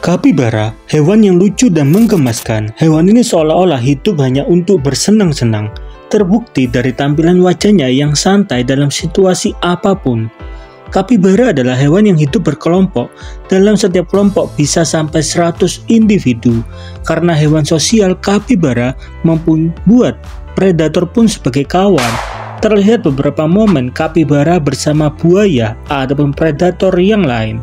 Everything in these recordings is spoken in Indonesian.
Kapibara, hewan yang lucu dan menggemaskan. Hewan ini seolah-olah hidup hanya untuk bersenang-senang. Terbukti dari tampilan wajahnya yang santai dalam situasi apapun. Kapibara adalah hewan yang hidup berkelompok. Dalam setiap kelompok bisa sampai 100 individu. Karena hewan sosial, kapibara mampu membuat predator pun sebagai kawan. Terlihat beberapa momen kapibara bersama buaya ataupun predator yang lain.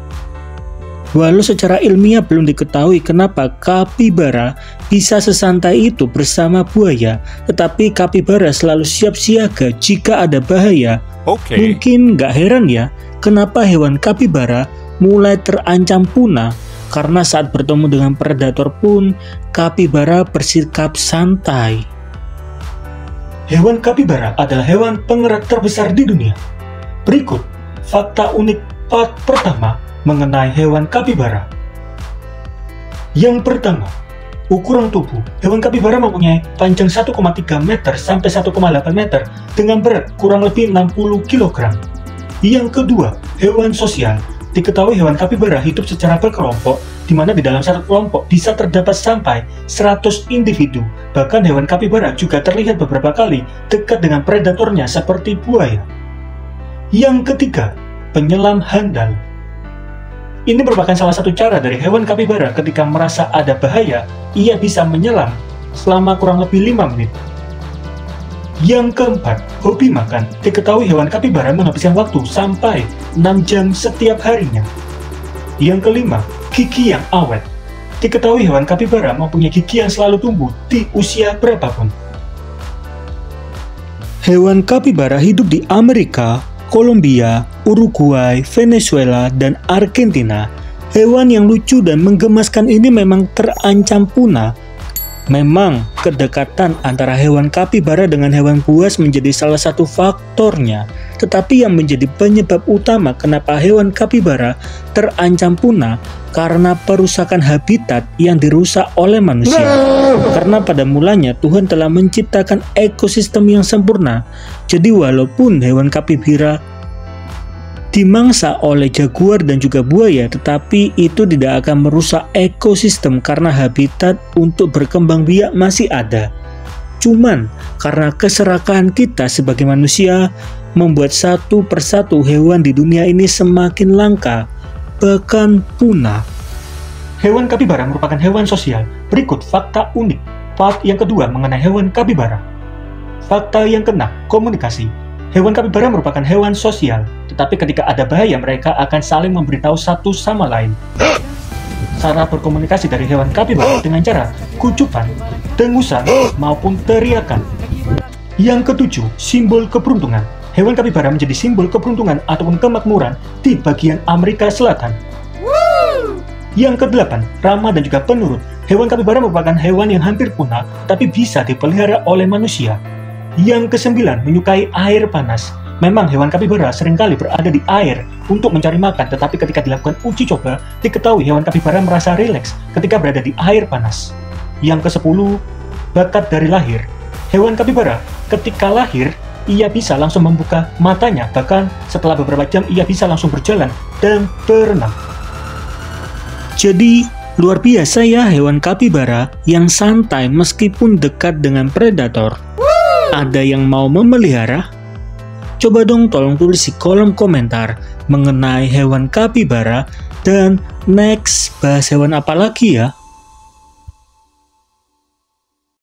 Walau secara ilmiah belum diketahui kenapa kapibara bisa sesantai itu bersama buaya, tetapi kapibara selalu siap siaga jika ada bahaya. Mungkin gak heran ya, kenapa hewan kapibara mulai terancam punah, karena saat bertemu dengan predator pun, kapibara bersikap santai. Hewan kapibara adalah hewan pengerat terbesar di dunia. Berikut fakta unik part pertama mengenai hewan kapibara. Yang pertama, ukuran tubuh. Hewan kapibara mempunyai panjang 1,3 meter sampai 1,8 meter dengan berat kurang lebih 60 kg. Yang kedua, hewan sosial. Diketahui hewan kapibara hidup secara berkelompok, di mana di dalam satu kelompok bisa terdapat sampai 100 individu. Bahkan hewan kapibara juga terlihat beberapa kali dekat dengan predatornya seperti buaya. Yang ketiga, penyelam handal. Ini merupakan salah satu cara dari hewan kapibara ketika merasa ada bahaya, ia bisa menyelam selama kurang lebih 5 menit. Yang keempat, hobi makan. Diketahui hewan kapibara menghabiskan waktu sampai 6 jam setiap harinya. Yang kelima, gigi yang awet. Diketahui hewan kapibara mempunyai gigi yang selalu tumbuh di usia berapapun. Hewan kapibara hidup di Amerika, Kolombia, Uruguay, Venezuela, dan Argentina. Hewan yang lucu dan menggemaskan ini memang terancam punah. Memang kedekatan antara hewan kapibara dengan hewan buas menjadi salah satu faktornya. Tetapi yang menjadi penyebab utama kenapa hewan kapibara terancam punah karena perusakan habitat yang dirusak oleh manusia. Karena pada mulanya Tuhan telah menciptakan ekosistem yang sempurna. Jadi walaupun hewan kapibara dimangsa oleh jaguar dan juga buaya, tetapi itu tidak akan merusak ekosistem karena habitat untuk berkembang biak masih ada. Cuman karena keserakahan kita sebagai manusia membuat satu persatu hewan di dunia ini semakin langka, bahkan punah. Hewan kapibara merupakan hewan sosial. Berikut fakta unik part yang kedua mengenai hewan kapibara. Fakta yang keenam, komunikasi. Hewan kapibara merupakan hewan sosial, tetapi ketika ada bahaya mereka akan saling memberitahu satu sama lain. Cara berkomunikasi dari hewan kapibara dengan cara kucupan, dengusan, maupun teriakan. Yang ketujuh, simbol keberuntungan. Hewan kapibara menjadi simbol keberuntungan ataupun kemakmuran di bagian Amerika Selatan. Yang kedelapan, ramah dan juga penurut. Hewan kapibara merupakan hewan yang hampir punah, tapi bisa dipelihara oleh manusia. Yang kesembilan, menyukai air panas. Memang hewan kapibara seringkali berada di air untuk mencari makan, tetapi ketika dilakukan uji coba, diketahui hewan kapibara merasa rileks ketika berada di air panas. Yang kesepuluh, bakat dari lahir. Hewan kapibara ketika lahir, ia bisa langsung membuka matanya, bahkan setelah beberapa jam ia bisa langsung berjalan dan berenang. Jadi, luar biasa ya hewan kapibara yang santai meskipun dekat dengan predator. Ada yang mau memelihara? Coba dong tolong tulis di kolom komentar mengenai hewan kapibara, dan next bahas hewan apa lagi ya?